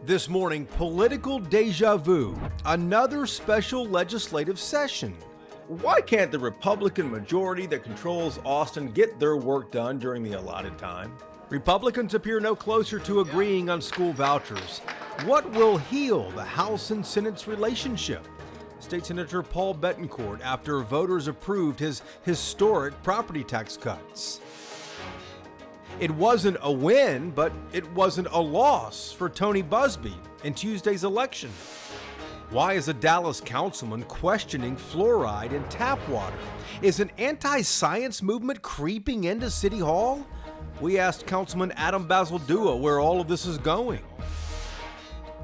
This morning, political deja vu, another special legislative session. Why can't the Republican majority that controls Austin get their work done during the allotted time? Republicans appear no closer to agreeing on school vouchers. What will heal the House and Senate's relationship? State Senator Paul Bettencourt after voters approved his historic property tax cuts. It wasn't a win, but it wasn't a loss for Tony Buzbee in Tuesday's election. Why is a Dallas councilman questioning fluoride in tap water? Is an anti-science movement creeping into City Hall? We asked Councilman Adam Basildua where all of this is going.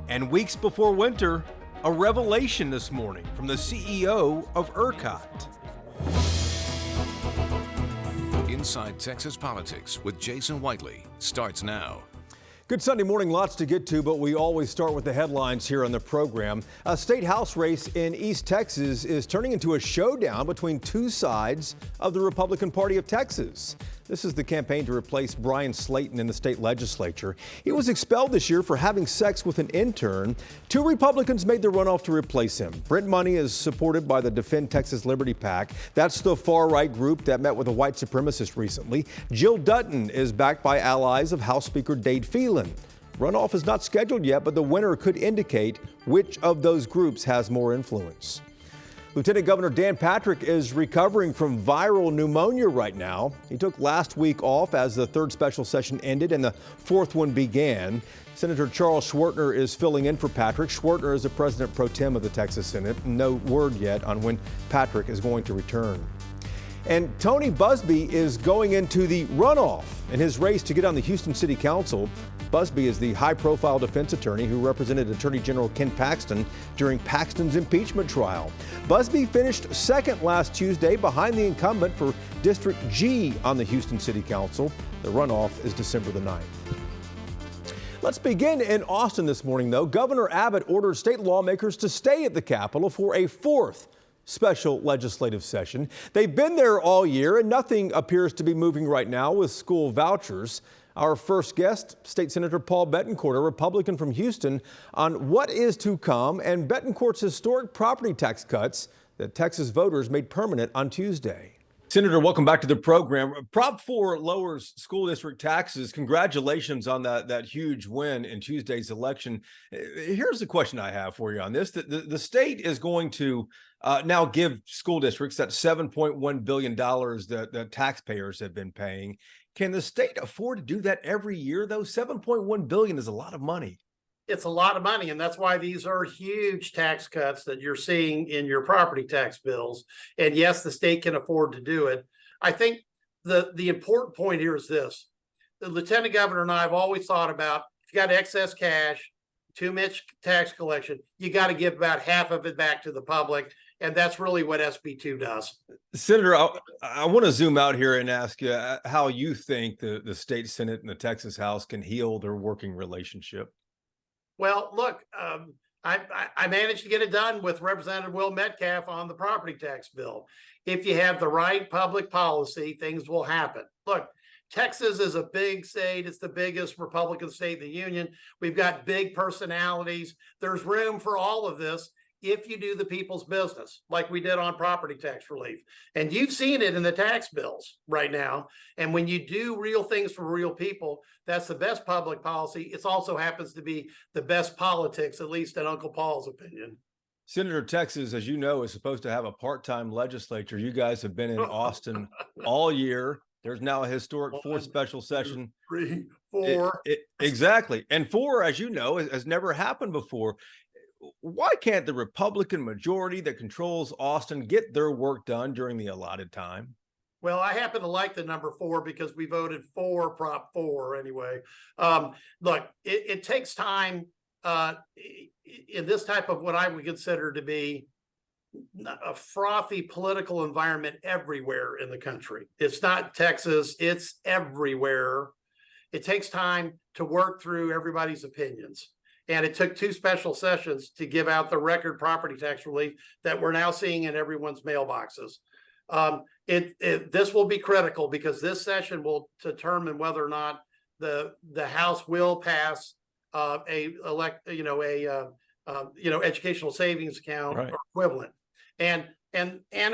And weeks before winter, a revelation this morning from the CEO of ERCOT. Inside Texas Politics with Jason Whiteley starts now. Good Sunday morning, lots to get to, but we always start with the headlines here on the program. A state house race in East Texas is turning into a showdown between two sides of the Republican Party of Texas. This is the campaign to replace Brian Slayton in the state legislature. He was expelled this year for having sex with an intern. Two Republicans made the runoff to replace him. Brent Money is supported by the Defend Texas Liberty PAC. That's the far-right group that met with a white supremacist recently. Jill Dutton is backed by allies of House Speaker Dade Phelan. Runoff is not scheduled yet, but the winner could indicate which of those groups has more influence. Lieutenant Governor Dan Patrick is recovering from viral pneumonia right now. He took last week off as the third special session ended and the fourth one began. Senator Charles Schwertner is filling in for Patrick. Schwertner is the president pro tem of the Texas Senate. No word yet on when Patrick is going to return. And Tony Buzbee is going into the runoff in his race to get on the Houston City Council. Buzbee is the high-profile defense attorney who represented Attorney General Ken Paxton during Paxton's impeachment trial. Buzbee finished second last Tuesday behind the incumbent for District G on the Houston City Council. The runoff is December the 9th. Let's begin in Austin this morning, though. Governor Abbott ordered state lawmakers to stay at the Capitol for a fourth special legislative session. They've been there all year, and nothing appears to be moving right now with school vouchers. Our first guest, State Senator Paul Bettencourt, a Republican from Houston, on what is to come and Bettencourt's historic property tax cuts that Texas voters made permanent on Tuesday. Senator, welcome back to the program. Prop 4 lowers school district taxes. Congratulations on that huge win in Tuesday's election. Here's the question I have for you on this. The state is going to now give school districts that $7.1 billion that taxpayers have been paying. Can the state afford to do that every year, though? $7.1 billion is a lot of money. It's a lot of money, and that's why these are huge tax cuts that you're seeing in your property tax bills. And yes, the state can afford to do it. I think the important point here is this. The lieutenant governor and I have always thought about, if you got excess cash, too much tax collection, you got to give about half of it back to the public. And that's really what SB2 does. Senator, I want to zoom out here and ask you how you think the state Senate and the Texas House can heal their working relationship. Well, look, I managed to get it done with Representative Will Metcalf on the property tax bill. If you have the right public policy, things will happen. Look, Texas is a big state. It's the biggest Republican state in the union. We've got big personalities. There's room for all of this if you do the people's business, like we did on property tax relief. And you've seen it in the tax bills right now. And when you do real things for real people, that's the best public policy. It also happens to be the best politics, at least in Uncle Paul's opinion. Senator, Texas, as you know, is supposed to have a part-time legislature. You guys have been in Austin all year. There's now a historic fourth special session. 3, 4. Exactly. And 4, as you know, has never happened before. Why can't the Republican majority that controls Austin get their work done during the allotted time? Well, I happen to like the number 4 because we voted for Prop 4 anyway. Look, it takes time in this type of what I would consider to be a frothy political environment everywhere in the country. It's not Texas, it's everywhere. It takes time to work through everybody's opinions. And it took 2 special sessions to give out the record property tax relief that we're now seeing in everyone's mailboxes. This will be critical because this session will determine whether or not the House will pass educational savings account Right. or equivalent. And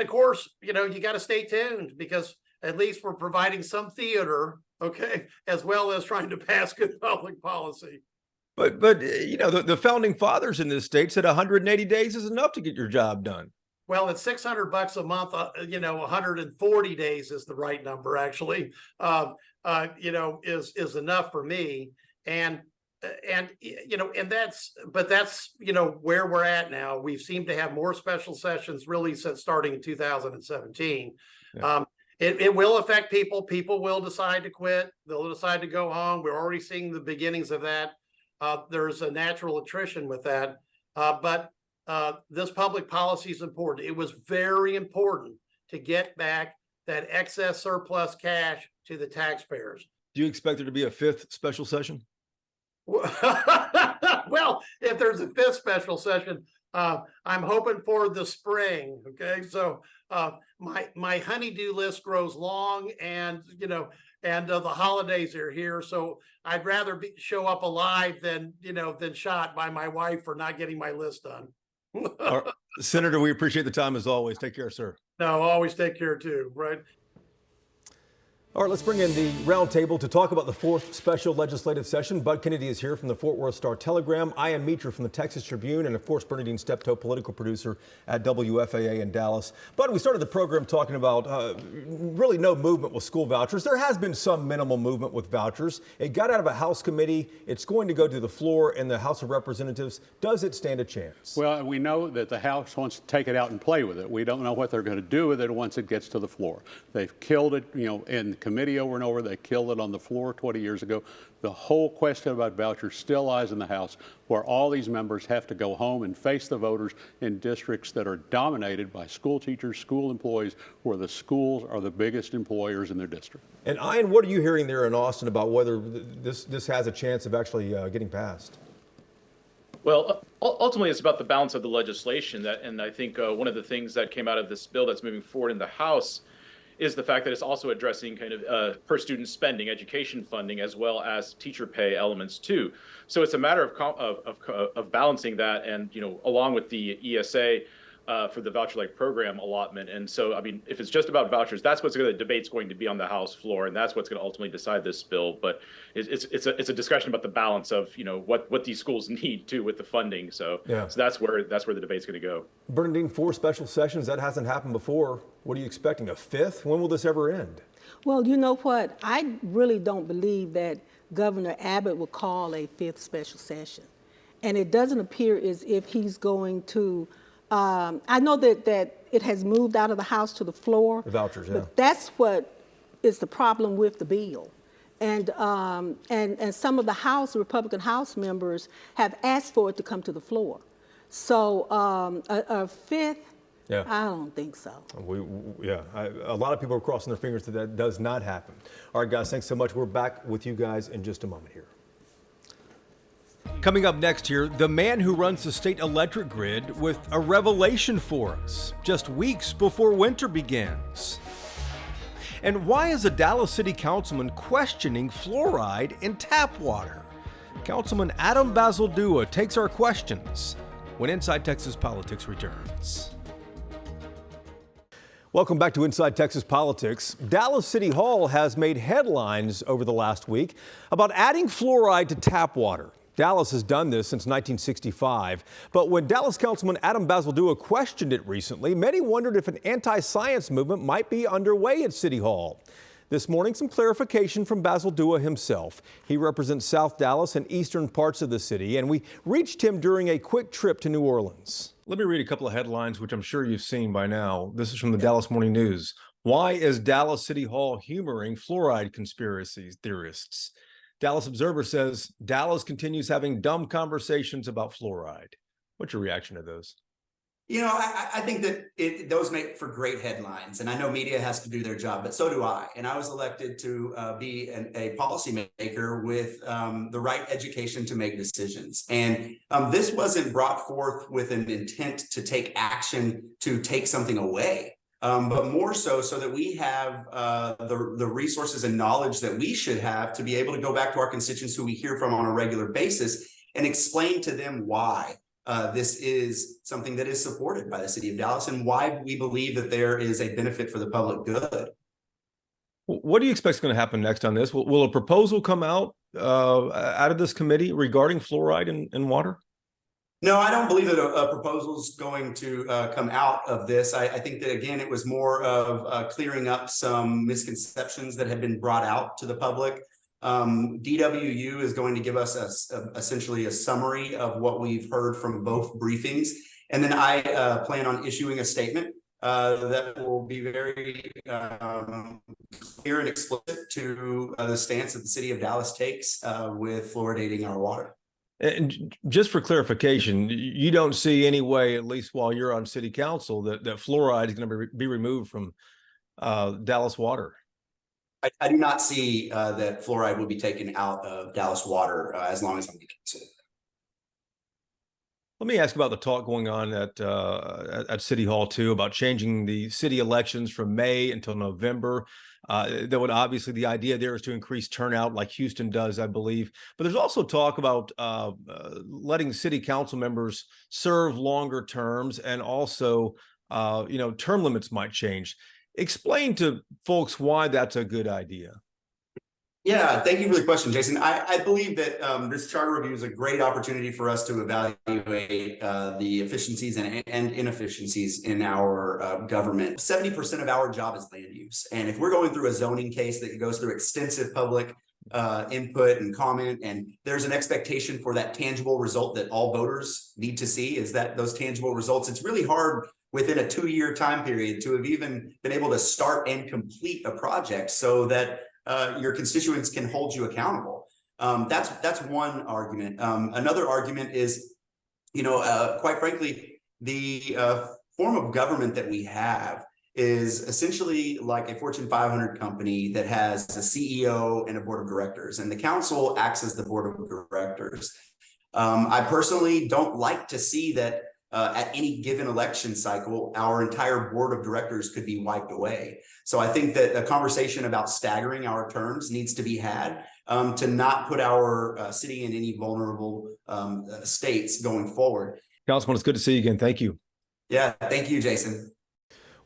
of course, you got to stay tuned, because at least we're providing some theater, okay, as well as trying to pass good public policy. But the founding fathers in this state said 180 days is enough to get your job done. Well, it's $600 a month. 140 days is the right number, actually. Is enough for me. And that's where we're at now. We seem to have more special sessions really since starting in 2017. Yeah. It will affect people. People will decide to quit. They'll decide to go home. We're already seeing the beginnings of that. There's a natural attrition with that. But this public policy is important. It was very important to get back that excess surplus cash to the taxpayers. Do you expect there to be a fifth special session? Well, if there's a fifth special session, I'm hoping for the spring. Okay, so my honeydew list grows long, and the holidays are here. So I'd rather show up alive than shot by my wife for not getting my list done. Right. Senator, we appreciate the time as always. Take care, sir. No, always take care too, right? All right, let's bring in the roundtable to talk about the fourth special legislative session. Bud Kennedy is here from the Fort Worth Star-Telegram. I am Mitra from the Texas Tribune, and of course, Bernadine Steptoe, political producer at WFAA in Dallas. Bud, we started the program talking about really no movement with school vouchers. There has been some minimal movement with vouchers. It got out of a House committee. It's going to go to the floor in the House of Representatives. Does it stand a chance? Well, we know that the House wants to take it out and play with it. We don't know what they're going to do with it once it gets to the floor. They've killed it, in committee over and over. They killed it on the floor 20 years ago. The whole question about vouchers still lies in the House, where all these members have to go home and face the voters in districts that are dominated by school teachers, school employees, where the schools are the biggest employers in their district. And Ian, what are you hearing there in Austin about whether this has a chance of actually getting passed? Well, ultimately, it's about the balance of the legislation. And I think one of the things that came out of this bill that's moving forward in the House is the fact that it's also addressing kind of per student spending, education funding, as well as teacher pay elements too. So it's a matter of balancing that, and along with the ESA for the voucher-like program allotment. And so, I mean, if it's just about vouchers, that's what's the debate's going to be on the House floor, and that's what's going to ultimately decide this bill. But it's a discussion about the balance of what these schools need too with the funding. So yeah. So that's where the debate's going to go. Bernadine, 4 special sessions, that hasn't happened before. What are you expecting? A 5th? When will this ever end? Well, you know what? I really don't believe that Governor Abbott will call a 5th special session. And it doesn't appear as if he's going to, I know that it has moved out of the House to the floor. The vouchers, yeah. But that's what is the problem with the bill. And some of the Republican House members have asked for it to come to the floor. So a 5th, yeah. I don't think so. A lot of people are crossing their fingers that does not happen. All right, guys, thanks so much. We're back with you guys in just a moment here. Coming up next here, the man who runs the state electric grid with a revelation for us just weeks before winter begins. And why is a Dallas City Councilman questioning fluoride in tap water? Councilman Adam Basildua takes our questions when Inside Texas Politics returns. Welcome back to Inside Texas Politics. Dallas City Hall has made headlines over the last week about adding fluoride to tap water. Dallas has done this since 1965, but when Dallas Councilman Adam Basildua questioned it recently, many wondered if an anti-science movement might be underway at City Hall. This morning, some clarification from Basildua himself. He represents South Dallas and eastern parts of the city, and we reached him during a quick trip to New Orleans. Let me read a couple of headlines, which I'm sure you've seen by now. This is from the Dallas Morning News. Why is Dallas City Hall humoring fluoride conspiracy theorists? Dallas Observer says Dallas continues having dumb conversations about fluoride. What's your reaction to those? I think that those make for great headlines, and I know media has to do their job, but so do I. And I was elected to be a policymaker with the right education to make decisions. And this wasn't brought forth with an intent to take action to take something away. but more so that we have the resources and knowledge that we should have to be able to go back to our constituents who we hear from on a regular basis and explain to them why this is something that is supported by the city of Dallas and why we believe that there is a benefit for the public good. What do you expect is going to happen next on this? Will a proposal come out of this committee regarding fluoride in water? No, I don't believe that a proposal is going to come out of this. I think that, again, it was more of clearing up some misconceptions that had been brought out to the public. DWU is going to give us essentially a summary of what we've heard from both briefings. And then I plan on issuing a statement that will be very clear and explicit to the stance that the city of Dallas takes with fluoridating our water. And just for clarification, you don't see any way, at least while you're on city council, that fluoride is going to be removed from Dallas water? I do not see that fluoride will be taken out of Dallas water as long as I'm considered. Let me ask about the talk going on at City Hall too, about changing the city elections from May until November. That would obviously, the idea there is to increase turnout like Houston does, I believe. But there's also talk about letting city council members serve longer terms, and also, term limits might change. Explain to folks why that's a good idea. Yeah, thank you for the question, Jason. I believe that this charter review is a great opportunity for us to evaluate the efficiencies and inefficiencies in our government. 70% of our job is land use. And if we're going through a zoning case that goes through extensive public input and comment, and there's an expectation for that tangible result that all voters need to see, is that those tangible results, it's really hard within a 2-year time period to have even been able to start and complete a project so that your constituents can hold you accountable. That's one argument. Another argument is, quite frankly, the form of government that we have is essentially like a Fortune 500 company that has a CEO and a board of directors, and the council acts as the board of directors. I personally don't like to see that at any given election cycle, our entire board of directors could be wiped away. So I think that a conversation about staggering our terms needs to be had to not put our city in any vulnerable states going forward. Councilman, it's good to see you again. Thank you. Yeah, thank you, Jason.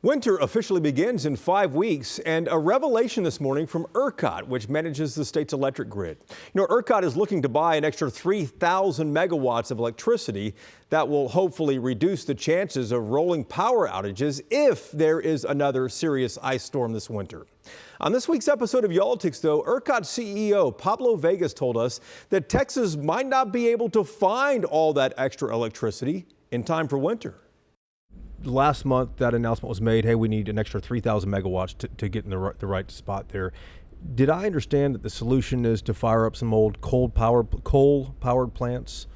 Winter officially begins in 5 weeks, and a revelation this morning from ERCOT, which manages the state's electric grid. ERCOT is looking to buy an extra 3,000 megawatts of electricity that will hopefully reduce the chances of rolling power outages if there is another serious ice storm this winter. On this week's episode of Y'all-Tics, though, ERCOT CEO Pablo Vegas told us that Texas might not be able to find all that extra electricity in time for winter. Last month, that announcement was made, hey, we need an extra 3,000 megawatts to get in the right spot there. Did I understand that the solution is to fire up some old coal-fired power plants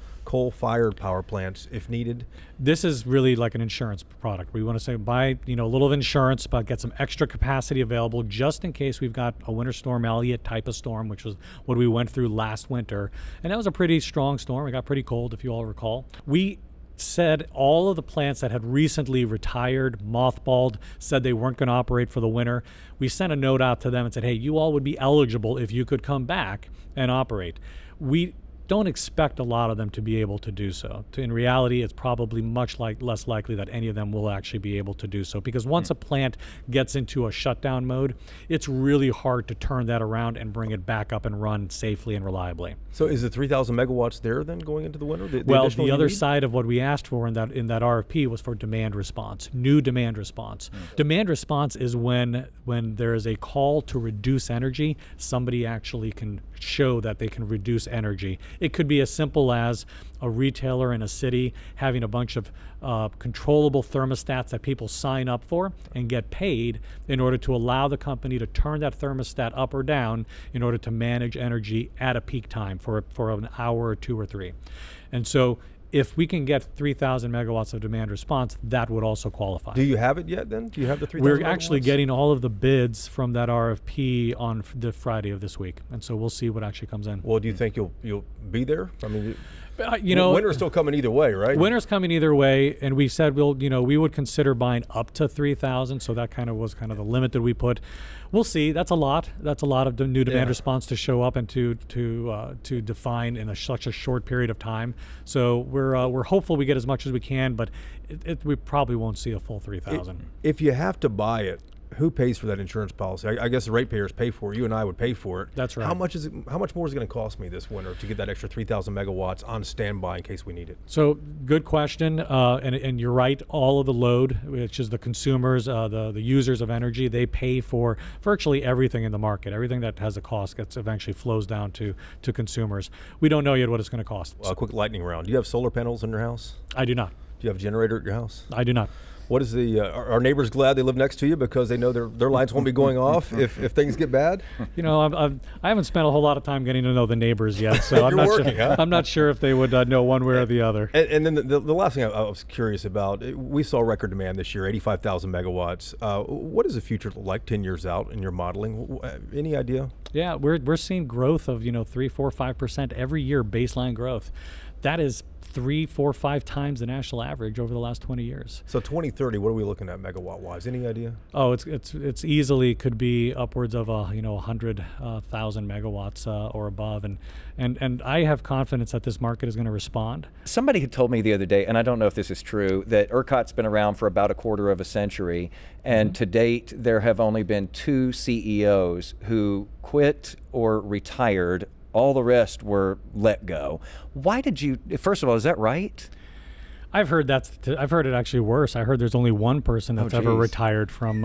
if needed? This is really like an insurance product. We want to say buy, a little of insurance, but get some extra capacity available just in case we've got a winter storm, Elliott type of storm, which was what we went through last winter. And that was a pretty strong storm. It got pretty cold, if you all recall. We said all of the plants that had recently retired, mothballed, said they weren't going to operate for the winter. We sent a note out to them and said, hey, you all would be eligible if you could come back and operate. We don't expect a lot of them to be able to do so. In reality, it's probably less likely that any of them will actually be able to do so, because once a plant gets into a shutdown mode, it's really hard to turn that around and bring it back up and run safely and reliably. So is the 3,000 megawatts there then going into the winter? The other side of what we asked for in that RFP was for demand response, new demand response. Demand response is when there is a call to reduce energy, somebody actually can show that they can reduce energy. It could be as simple as a retailer in a city having a bunch of controllable thermostats that people sign up for and get paid in order to allow the company to turn that thermostat up or down in order to manage energy at a peak time for an hour or 2 or 3. And so if we can get 3,000 megawatts of demand response, that would also qualify. Do you have it yet then? Do you have the 3,000 We're actually getting all of the bids from that RFP on the Friday of this week. And so we'll see what actually comes in. Well, do you think you'll be there? winter's still coming either way, right? Winter's coming either way, and we said we would consider buying up to 3,000. So that was the limit that we put. We'll see. That's a lot. That's a lot of new demand response to show up and to define in such a short period of time. So we're hopeful we get as much as we can, but we probably won't see a full 3,000. If you have to buy it, who pays for that insurance policy? I guess the ratepayers pay for it. You and I would pay for it. That's right. How much more is it going to cost me this winter to get that extra 3,000 megawatts on standby in case we need it? So good question, and you're right. All of the load, which is the consumers, the users of energy, they pay for virtually everything in the market. Everything that has a cost eventually flows down to consumers. We don't know yet what it's going to cost. Well, a quick lightning round. Do you have solar panels in your house? I do not. Do you have a generator at your house? I do not. What is are neighbors glad they live next to you because they know their lights won't be going off if things get bad? I haven't spent a whole lot of time getting to know the neighbors yet, so I'm not sure if they would know one way or the other. And then the last thing I was curious about, we saw record demand this year, 85,000 megawatts. What is the future like 10 years out in your modeling? Any idea? Yeah, we're seeing growth of 3, 4, 5% every year, baseline growth. That is 3, 4, 5 times the national average over the last 20 years. So 2030, what are we looking at megawatt-wise? Any idea? Oh, it's easily could be upwards of 100,000 megawatts or above, and I have confidence that this market is going to respond. Somebody had told me the other day, and I don't know if this is true, that ERCOT's been around for about a quarter of a century, and to date there have only been 2 CEOs who quit or retired. All the rest were let go. Why did you? First of all, is that right? I've heard I've heard it actually worse. I heard there's only one person that's ever retired from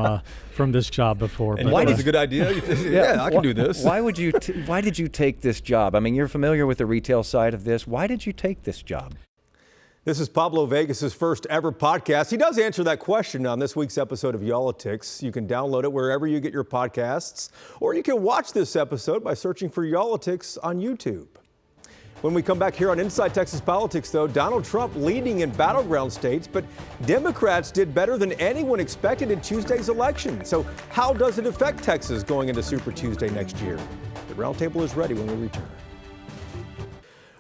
this job before. And why is a good idea? Yeah, I can do this. Why would you? Why did you take this job? I mean, you're familiar with the retail side of this. Why did you take this job? This is Pablo Vegas' first ever podcast. He does answer that question on this week's episode of Y'all-itics. You can download it wherever you get your podcasts, or you can watch this episode by searching for Y'all-itics on YouTube. When we come back here on Inside Texas Politics, though, Donald Trump leading in battleground states, but Democrats did better than anyone expected in Tuesday's election. So how does it affect Texas going into Super Tuesday next year? The Roundtable is ready when we return.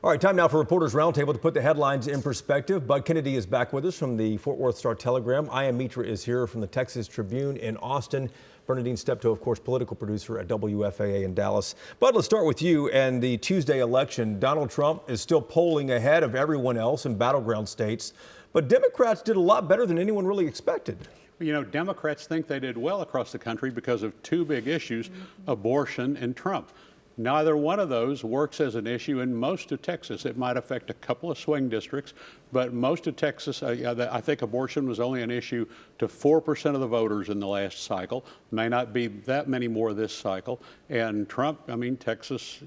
All right, time now for Reporters Roundtable to put the headlines in perspective. Bud Kennedy is back with us from the Fort Worth Star-Telegram. I Am Mitra is here from the Texas Tribune in Austin. Bernadine Steptoe, of course, political producer at WFAA in Dallas. Bud, let's start with you and the Tuesday election. Donald Trump is still polling ahead of everyone else in battleground states, but Democrats did a lot better than anyone really expected. Democrats think they did well across the country because of 2 big issues, abortion and Trump. Neither one of those works as an issue in most of Texas. It might affect a couple of swing districts, but most of Texas, I think abortion was only an issue to 4% of the voters in the last cycle. May not be that many more this cycle. And Trump, Texas,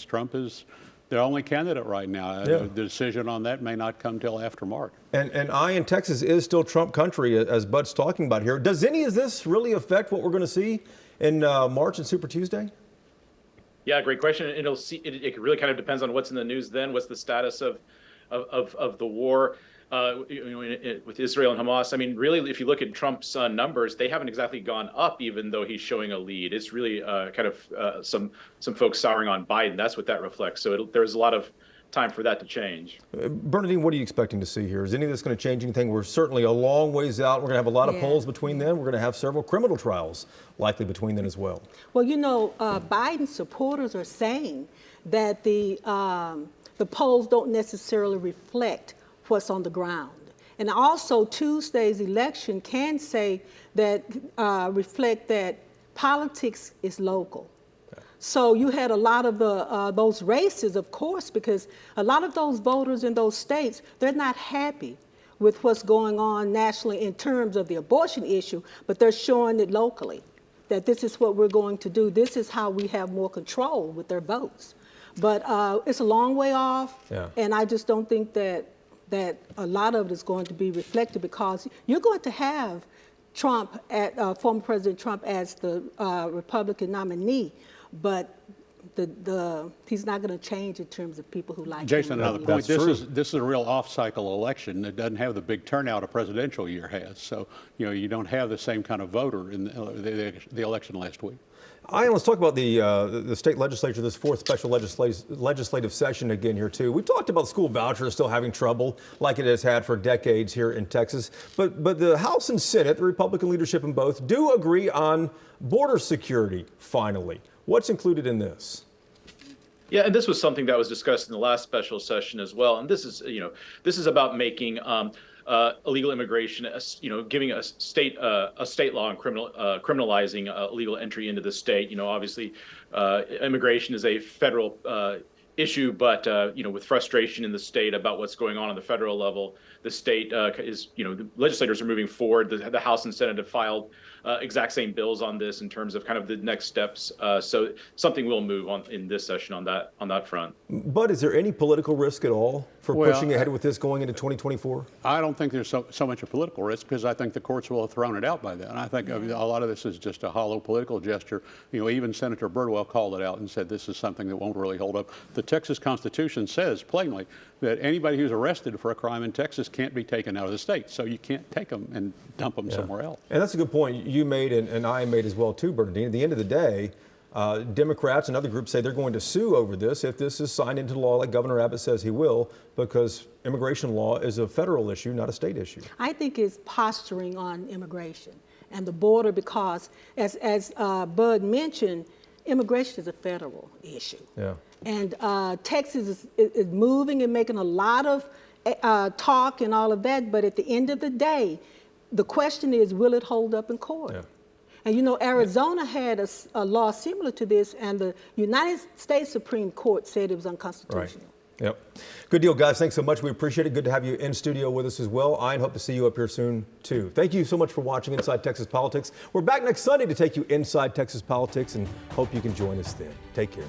Trump is the only candidate right now. The decision on that may not come till after March. And in Texas is still Trump country, as Bud's talking about here. Does any of this really affect what we're going to see in March and Super Tuesday? Yeah, great question. It really kind of depends on what's in the news then. What's the status of the war with Israel and Hamas? I mean, really, if you look at Trump's numbers, they haven't exactly gone up, even though he's showing a lead. It's really some folks souring on Biden. That's what that reflects. So there's a lot of time for that to change. Bernadine, what are you expecting to see here? Is any of this going to change anything? We're certainly a long ways out. We're going to have a lot of polls between then. We're going to have several criminal trials likely between then as well. Well, Biden supporters are saying that the polls don't necessarily reflect what's on the ground. And also Tuesday's election can say that, reflect that politics is local. So you had a lot of those races, of course, because a lot of those voters in those states, they're not happy with what's going on nationally in terms of the abortion issue, but they're showing it locally, that this is what we're going to do. This is how we have more control with their votes. But it's a long way off, and I just don't think that a lot of it is going to be reflected, because you're going to have Trump, former President Trump, as the Republican nominee, but he's not going to change in terms of people who like Jason, him. another point. This is a real off-cycle election. It doesn't have the big turnout a presidential year has. So you don't have the same kind of voter in the election last week. Ian, let's talk about the state legislature, this fourth special legislative session again here too. We talked about school vouchers still having trouble like it has had for decades here in Texas. But the House and Senate, the Republican leadership in both, do agree on border security finally. What's included in this? Yeah, and this was something that was discussed in the last special session as well. And this is, this is about making illegal immigration, giving a state law and criminalizing illegal entry into the state. Obviously, immigration is a federal issue, but with frustration in the state about what's going on the federal level, the state the legislators are moving forward. The House and Senate have filed exact same bills on this in terms of kind of the next steps. So something will move on in this session on that front. But is there any political risk at all for pushing ahead with this going into 2024? I don't think there's so much a political risk because I think the courts will have thrown it out by then. I think a lot of this is just a hollow political gesture. Even Senator Birdwell called it out and said this is something that won't really hold up. The Texas Constitution says plainly that anybody who's arrested for a crime in Texas can't be taken out of the state. So you can't take them and dump them somewhere else. And that's a good point you made and I made as well too, Bernadine. At the end of the day, Democrats and other groups say they're going to sue over this if this is signed into law like Governor Abbott says he will, because immigration law is a federal issue, not a state issue. I think it's posturing on immigration and the border because, as Bud mentioned, immigration is a federal issue. Yeah. And Texas is moving and making a lot of talk and all of that, but at the end of the day, the question is, will it hold up in court? Yeah. And Arizona had a law similar to this, and the United States Supreme Court said it was unconstitutional. Right. Yep. Good deal, guys. Thanks so much. We appreciate it. Good to have you in studio with us as well. I hope to see you up here soon, too. Thank you so much for watching Inside Texas Politics. We're back next Sunday to take you inside Texas politics and hope you can join us then. Take care.